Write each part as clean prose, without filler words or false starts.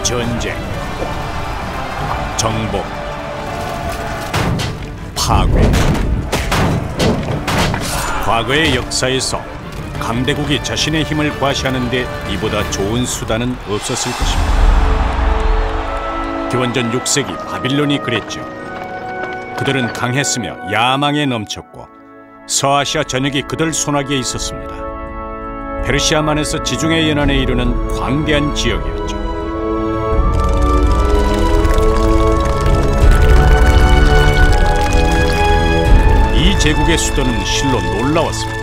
전쟁, 정복, 파괴. 과거의 역사에서 강대국이 자신의 힘을 과시하는 데 이보다 좋은 수단은 없었을 것입니다. 기원전 6세기 바빌론이 그랬죠. 그들은 강했으며 야망에 넘쳤고 서아시아 전역이 그들 손아귀에 있었습니다. 페르시아만에서 지중해 연안에 이르는 광대한 지역이었죠. 이 제국의 수도는 실로 놀라웠습니다.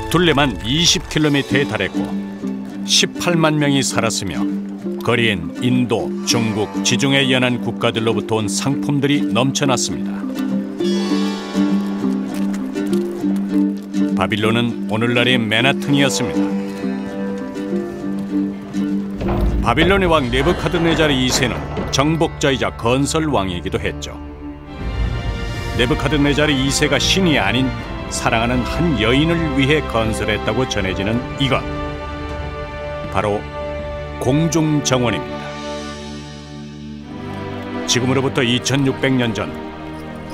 둘레만 20km에 달했고 18만 명이 살았으며 거리엔 인도, 중국, 지중해 연안 국가들로부터 온 상품들이 넘쳐났습니다. 바빌론은 오늘날의 맨하튼이었습니다. 바빌론의 왕 네부카드네자르 2세는 정복자이자 건설왕이기도 했죠. 네부카드네자르 2세가 신이 아닌 사랑하는 한 여인을 위해 건설했다고 전해지는 이것, 바로 공중정원입니다. 지금으로부터 2600년 전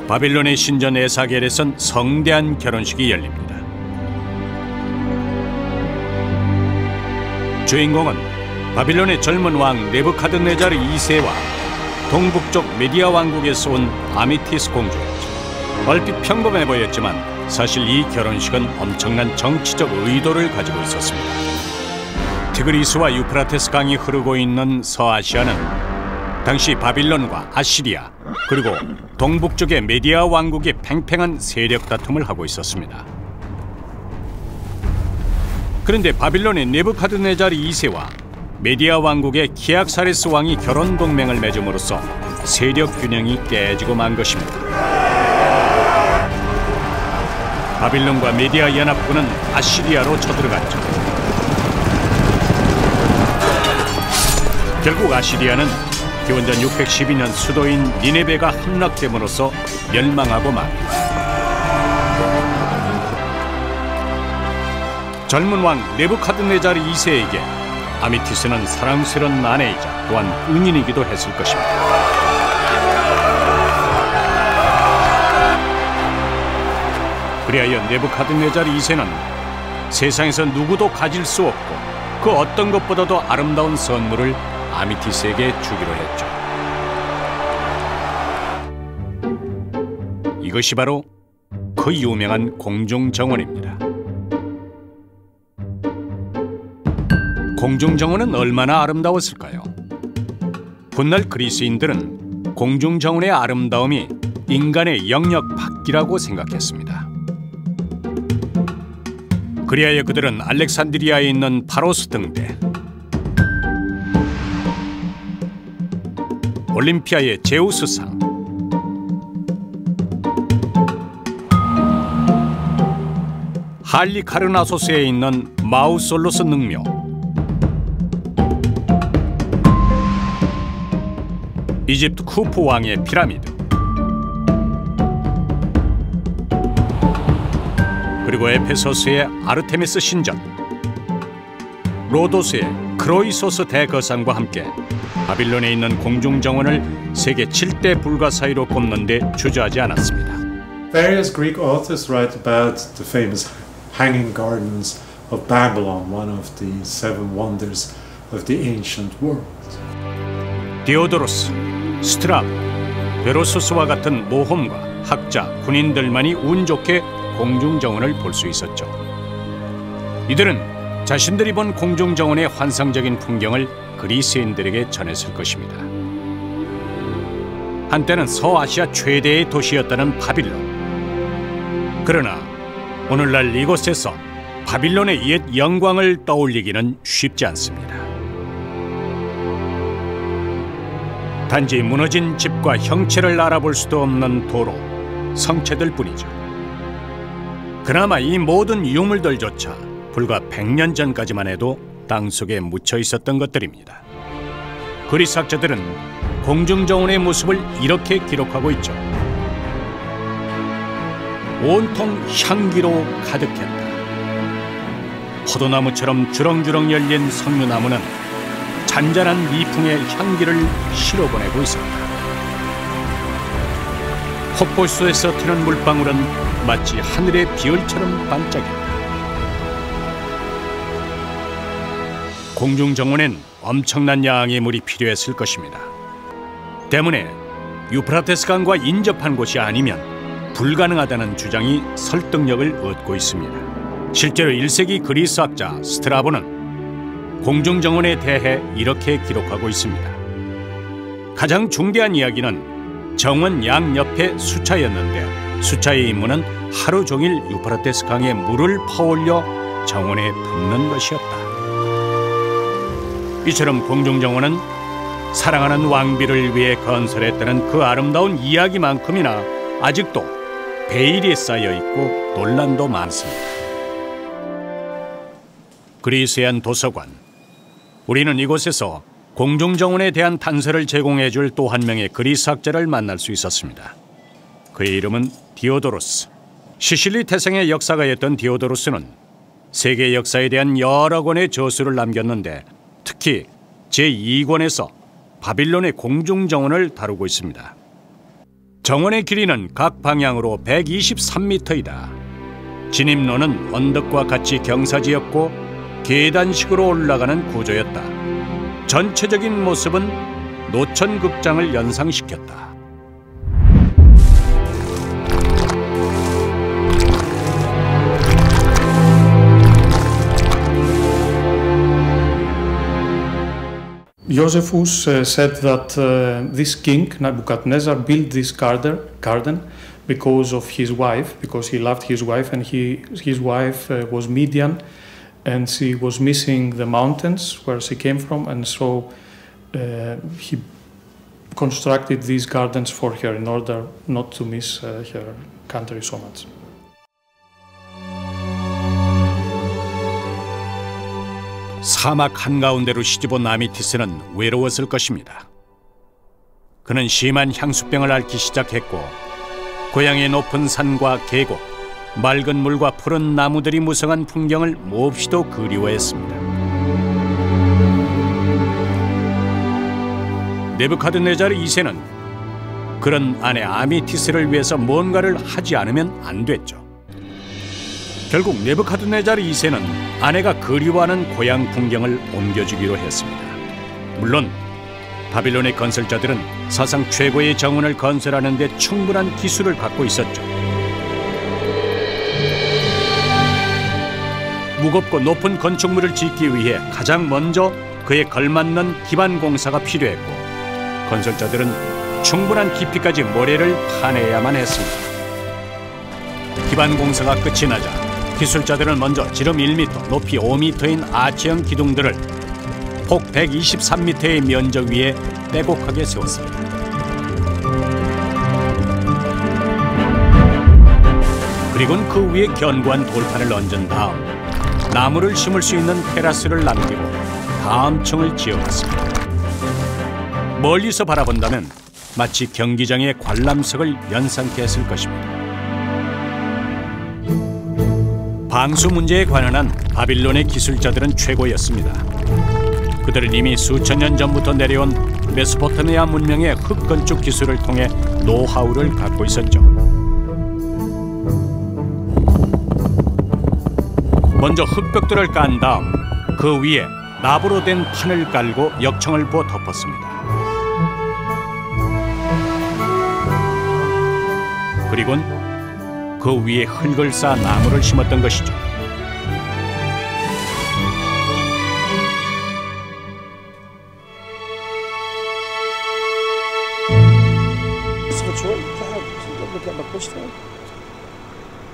바빌론의 신전 에사겔에선 성대한 결혼식이 열립니다. 주인공은 바빌론의 젊은 왕 네부카드네자르 2세와 동북쪽 메디아 왕국에서 온 아미티스 공주였죠. 얼핏 평범해 보였지만 사실 이 결혼식은 엄청난 정치적 의도를 가지고 있었습니다. 티그리스와 유프라테스 강이 흐르고 있는 서아시아는 당시 바빌론과 아시리아 그리고 동북쪽의 메디아 왕국이 팽팽한 세력 다툼을 하고 있었습니다. 그런데 바빌론의 네부카드네자르 2세와 메디아 왕국의 키악사레스 왕이 결혼 동맹을 맺음으로써 세력 균형이 깨지고 만 것입니다. 바빌론과 메디아 연합군은 아시리아로 쳐들어갔죠. 결국 아시리아는 기원전 612년 수도인 니네베가 함락됨으로써 멸망하고 맙니다. 젊은 왕 네부카드네자르 2세에게 아미티스는 사랑스러운 아내이자 또한 은인이기도 했을 것입니다. 그리하여 네부카드네자르 2세는 세상에서 누구도 가질 수 없고 그 어떤 것보다도 아름다운 선물을 아미티스에게 주기로 했죠. 이것이 바로 그 유명한 공중정원입니다. 공중정원은 얼마나 아름다웠을까요? 훗날 그리스인들은 공중정원의 아름다움이 인간의 영역 밖이라고 생각했습니다. 그리하여 그들은 알렉산드리아에 있는 파로스 등대, 올림피아의 제우스상, 할리카르나소스에 있는 마우솔로스 능묘, 이집트 쿠프 왕의 피라미드, 그리고 에페소스의 아르테미스 신전, 로도스의 크로이소스 대거상과 함께 바빌론에 있는 공중정원을 세계 7대 불가 사이로 꼽는 데 주저하지 않았습니다. Various Greek authors write about the famous Hanging Gardens of Babylon, one of the seven wonders of the ancient world. 디오도로스, 스트라브, 베로소스와 같은 모험가, 학자, 군인들만이 운 좋게 공중정원을 볼 수 있었죠. 이들은 자신들이 본 공중정원의 환상적인 풍경을 그리스인들에게 전했을 것입니다. 한때는 서아시아 최대의 도시였다는 바빌론. 그러나 오늘날 이곳에서 바빌론의 옛 영광을 떠올리기는 쉽지 않습니다. 단지 무너진 집과 형체를 알아볼 수도 없는 도로, 성체들 뿐이죠. 그나마 이 모든 유물들조차 불과 100년 전까지만 해도 땅속에 묻혀 있었던 것들입니다. 그리스 학자들은 공중정원의 모습을 이렇게 기록하고 있죠. 온통 향기로 가득했다. 포도나무처럼 주렁주렁 열린 석류나무는 잔잔한 미풍의 향기를 실어보내고 있습니다. 폭포수에서 튀는 물방울은 마치 하늘의 비율처럼 반짝입니다. 공중정원엔 엄청난 양의 물이 필요했을 것입니다. 때문에 유프라테스 강과 인접한 곳이 아니면 불가능하다는 주장이 설득력을 얻고 있습니다. 실제로 1세기 그리스 학자 스트라보는 공중정원에 대해 이렇게 기록하고 있습니다. 가장 중대한 이야기는 정원 양옆의 수차였는데 수차의 임무는 하루 종일 유프라테스 강에 물을 퍼올려 정원에 붓는 것이었다. 이처럼 공중정원은 사랑하는 왕비를 위해 건설했다는 그 아름다운 이야기만큼이나 아직도 베일이 쌓여있고 논란도 많습니다. 그리스의 한 도서관. 우리는 이곳에서 공중정원에 대한 단서를 제공해줄 또 한 명의 그리스 학자를 만날 수 있었습니다. 그의 이름은 디오도로스. 시실리 태생의 역사가였던 디오도로스는 세계 역사에 대한 여러 권의 저수를 남겼는데 특히 제2권에서 바빌론의 공중정원을 다루고 있습니다. 정원의 길이는 각 방향으로 123m이다. 진입로는 언덕과 같이 경사지였고 계단식으로 올라가는 구조였다. 전체적인 모습은 노천극장을 연상시켰다. Josephus said that this king, Nebuchadnezzar, built this garden because of his wife, because he loved his wife, and his wife was Midian, and she was missing the mountains where she came from, and so he constructed these gardens for her in order not to miss her country so much. 사막 한가운데로 시집온 아미티스는 외로웠을 것입니다. 그는 심한 향수병을 앓기 시작했고 고향의 높은 산과 계곡, 맑은 물과 푸른 나무들이 무성한 풍경을 몹시도 그리워했습니다. 네부카드네자르 2세는 그런 아내 아미티스를 위해서 뭔가를 하지 않으면 안 됐죠. 결국 네부카드네자르 2세는 아내가 그리워하는 고향 풍경을 옮겨주기로 했습니다. 물론 바빌론의 건설자들은 사상 최고의 정원을 건설하는 데 충분한 기술을 갖고 있었죠. 무겁고 높은 건축물을 짓기 위해 가장 먼저 그에 걸맞는 기반 공사가 필요했고 건설자들은 충분한 깊이까지 모래를 파내야만 했습니다. 기반 공사가 끝이 나자 기술자들은 먼저 지름 1m, 높이 5m인 아치형 기둥들을 폭 123m의 면적 위에 빼곡하게 세웠습니다. 그리고는 그 위에 견고한 돌판을 얹은 다음 나무를 심을 수 있는 테라스를 남기고 다음 층을 지어갔습니다. 멀리서 바라본다면 마치 경기장의 관람석을 연상케 했을 것입니다. 방수 문제에 관한 바빌론의 기술자들은 최고였습니다. 그들은 이미 수천 년 전부터 내려온 메소포타미아 문명의 흙건축 기술을 통해 노하우를 갖고 있었죠. 먼저 흙벽돌을 깐 다음 그 위에 나무로 된 판을 깔고 역청을 부어 덮었습니다. 그리고는 그 위에 흙을 쌓아 나무를 심었던 것이죠.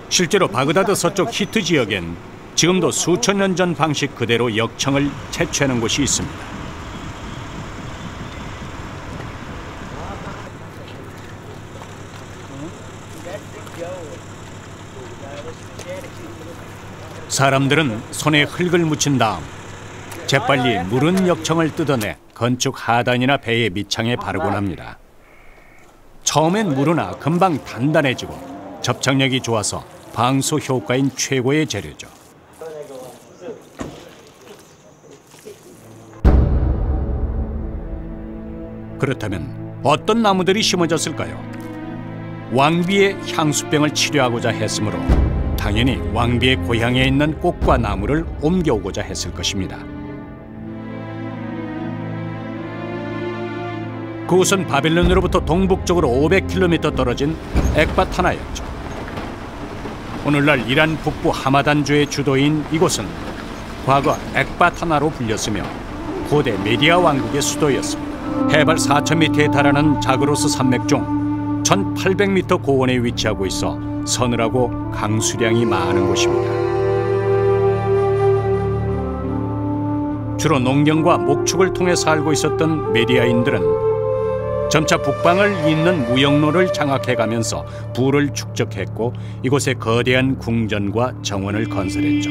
실제로 바그다드 서쪽 히트 지역엔 지금도 수천 년 전 방식 그대로 역청을 채취하는 곳이 있습니다. 사람들은 손에 흙을 묻힌 다음 재빨리 무른 역청을 뜯어내 건축 하단이나 배의 밑창에 바르곤 합니다. 처음엔 무르나 금방 단단해지고 접착력이 좋아서 방수 효과인 최고의 재료죠. 그렇다면 어떤 나무들이 심어졌을까요? 왕비의 향수병을 치료하고자 했으므로 당연히 왕비의 고향에 있는 꽃과 나무를 옮겨오고자 했을 것입니다. 그곳은 바빌론으로부터 동북쪽으로 500km 떨어진 엑바타나였죠. 오늘날 이란 북부 하마단주의 주도인 이곳은 과거 엑바타나로 불렸으며 고대 메디아 왕국의 수도였습니다. 해발 4,000m에 달하는 자그로스 산맥 중 1,800m 고원에 위치하고 있어 서늘하고 강수량이 많은 곳입니다. 주로 농경과 목축을 통해 살고 있었던 메디아인들은 점차 북방을 잇는 무역로를 장악해가면서 부를 축적했고 이곳에 거대한 궁전과 정원을 건설했죠.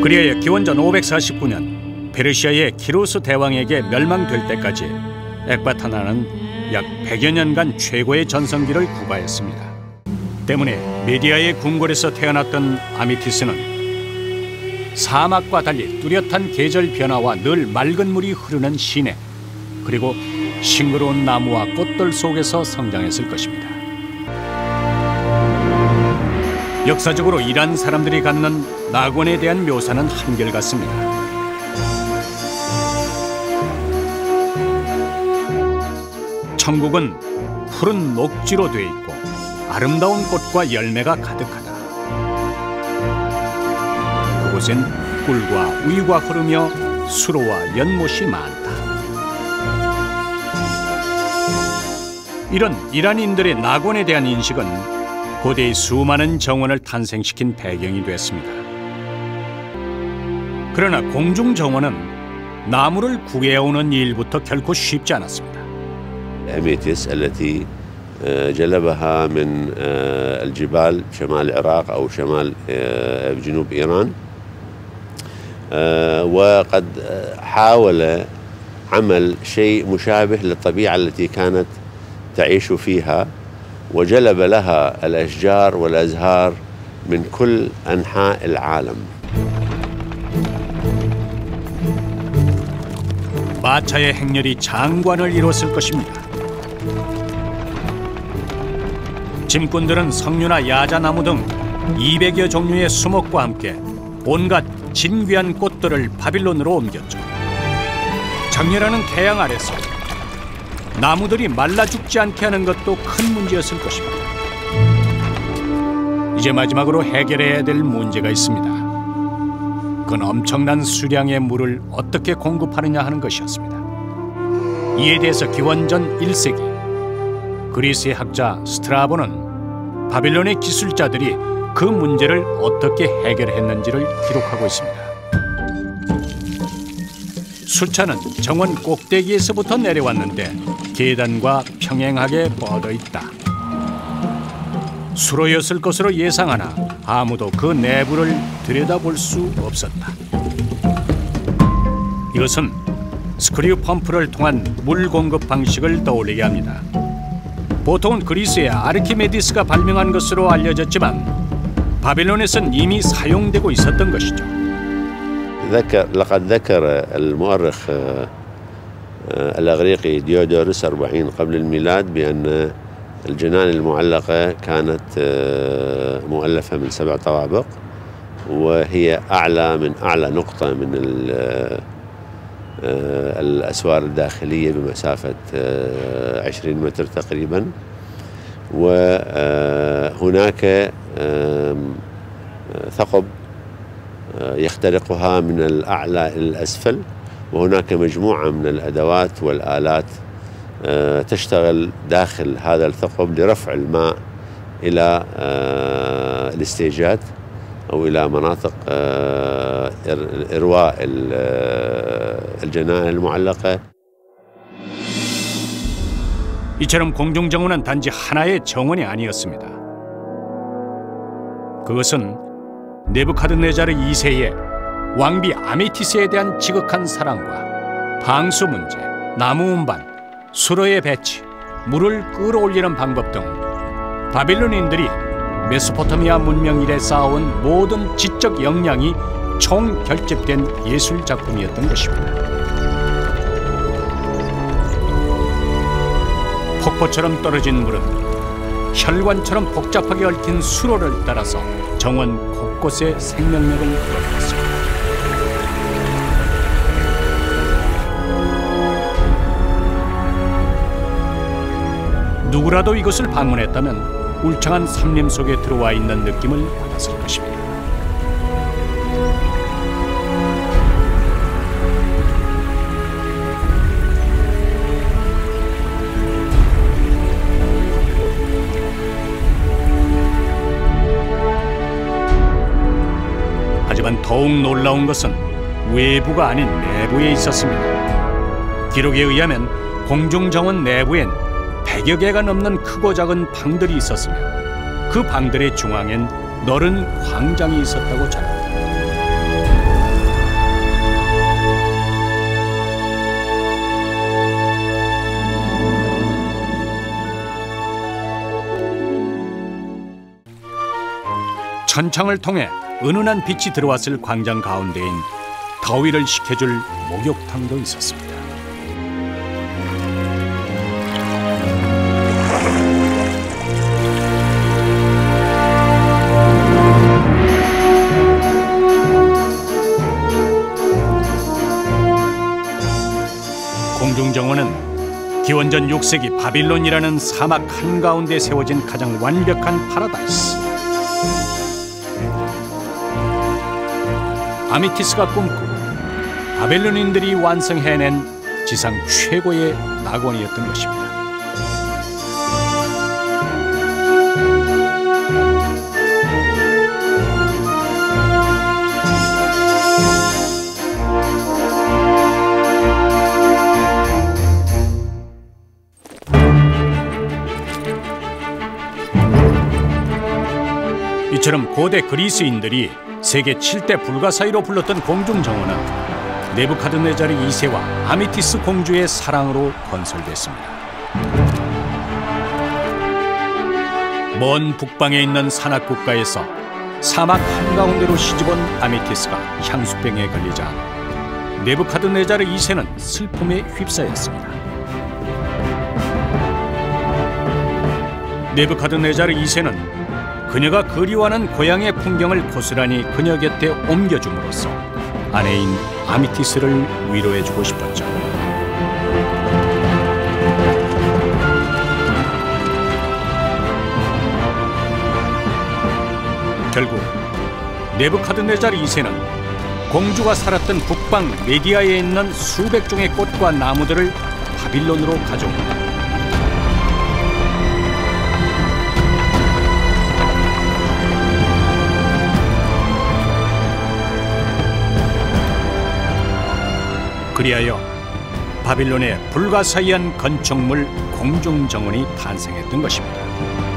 그리하여 기원전 549년 페르시아의 키루스 대왕에게 멸망될 때까지 엑바타나는 약 100여 년간 최고의 전성기를 구가했습니다. 때문에 메디아의 궁궐에서 태어났던 아미티스는 사막과 달리 뚜렷한 계절 변화와 늘 맑은 물이 흐르는 시내, 그리고 싱그러운 나무와 꽃들 속에서 성장했을 것입니다. 역사적으로 이란 사람들이 갖는 낙원에 대한 묘사는 한결같습니다. 천국은 푸른 녹지로 돼 있고 아름다운 꽃과 열매가 가득하다. 그곳엔 꿀과 우유가 흐르며 수로와 연못이 많다. 이런 이란인들의 낙원에 대한 인식은 고대의 수많은 정원을 탄생시킨 배경이 됐습니다. 그러나 공중 정원은 나무를 구해오는 일부터 결코 쉽지 않았습니다. أميتيس التي جلبها من الجبال شمال العراق أو شمال جنوب إيران وقد حاول عمل شيء مشابه للطبيعة التي كانت تعيش فيها وجلب لها الأشجار والأزهار من كل أنحاء العالم. 마차의 행렬이 장관을 이뤘을 것입니다. 짐꾼들은 석류나 야자나무 등 200여 종류의 수목과 함께 온갖 진귀한 꽃들을 바빌론으로 옮겼죠. 장렬하는 태양 아래서 나무들이 말라 죽지 않게 하는 것도 큰 문제였을 것입니다. 이제 마지막으로 해결해야 될 문제가 있습니다. 그건 엄청난 수량의 물을 어떻게 공급하느냐 하는 것이었습니다. 이에 대해서 기원전 1세기 그리스의 학자 스트라보는 바빌론의 기술자들이 그 문제를 어떻게 해결했는지를 기록하고 있습니다. 수차는 정원 꼭대기에서부터 내려왔는데 계단과 평행하게 뻗어 있다. 수로였을 것으로 예상하나 아무도 그 내부를 들여다볼 수 없었다. 이것은 스크류 펌프를 통한 물 공급 방식을 떠올리게 합니다. 보통은 그리스의 아르키메디스가 발명한 것으로 알려졌지만 바빌론에선 이미 사용되고 있었던 것이죠. لقد ذكر المؤرخ الأغريقي ديودورس 40 قبل الميلاد بأن الجنان المعلقة كانت مؤلفة من 7 طوابق وهي أعلى من أعلى نقطة من الأسوار الداخلية بمسافة 20 متر تقريبا وهناك ثقب يخترقها من الأعلى إلى الأسفل وهناك مجموعة من الأدوات والآلات تشتغل داخل هذا الثقب لرفع الماء إلى الاستيجات أو إلى مناطق إرواء الجنان المعلقة. 이처럼 공중정원은 단지 하나의 정원이 아니었습니다. 그것은 네부카드네자르 2세의 왕비 아미티스에 대한 지극한 사랑과 방수 문제, 나무 운반, 수로의 배치, 물을 끌어올리는 방법 등 바빌론인들이 메소포타미아 문명 이래 쌓아온 모든 지적 역량이 총결집된 예술 작품이었던 것입니다. 폭포처럼 떨어진 물은 혈관처럼 복잡하게 얽힌 수로를 따라서 정원 곳곳에 생명력을 불어넣었습니다. 누구라도 이곳을 방문했다면 울창한 산림 속에 들어와 있는 느낌을 받았을 것입니다. 하지만 더욱 놀라운 것은 외부가 아닌 내부에 있었습니다. 기록에 의하면 공중정원 내부엔 100여 개가 넘는 크고 작은 방들이 있었으며 그 방들의 중앙엔 넓은 광장이 있었다고 전합니다. 천창을 통해 은은한 빛이 들어왔을 광장 가운데엔 더위를 식혀줄 목욕탕도 있었습니다. 공중정원은 기원전 6세기 바빌론이라는 사막 한가운데 세워진 가장 완벽한 파라다이스. 아미티스가 꿈꾸고 바벨론인들이 완성해낸 지상 최고의 낙원이었던 것입니다. 이처럼 고대 그리스인들이 세계 7대 불가사의로 불렀던 공중정원은 네부카드네자르 2세와 아미티스 공주의 사랑으로 건설됐습니다. 먼 북방에 있는 산악국가에서 사막 한가운데로 시집온 아미티스가 향수병에 걸리자 네부카드네자르 2세는 슬픔에 휩싸였습니다. 네부카드네자르 2세는 그녀가 그리워하는 고향의 풍경을 고스란히 그녀 곁에 옮겨줌으로써 아내인 아미티스를 위로해주고 싶었죠. 결국 네부카드네자르 2세는 공주가 살았던 북방 메디아에 있는 수백 종의 꽃과 나무들을 바빌론으로 가져옵니다. 그리하여 바빌론의 불가사의한 건축물 공중정원이 탄생했던 것입니다.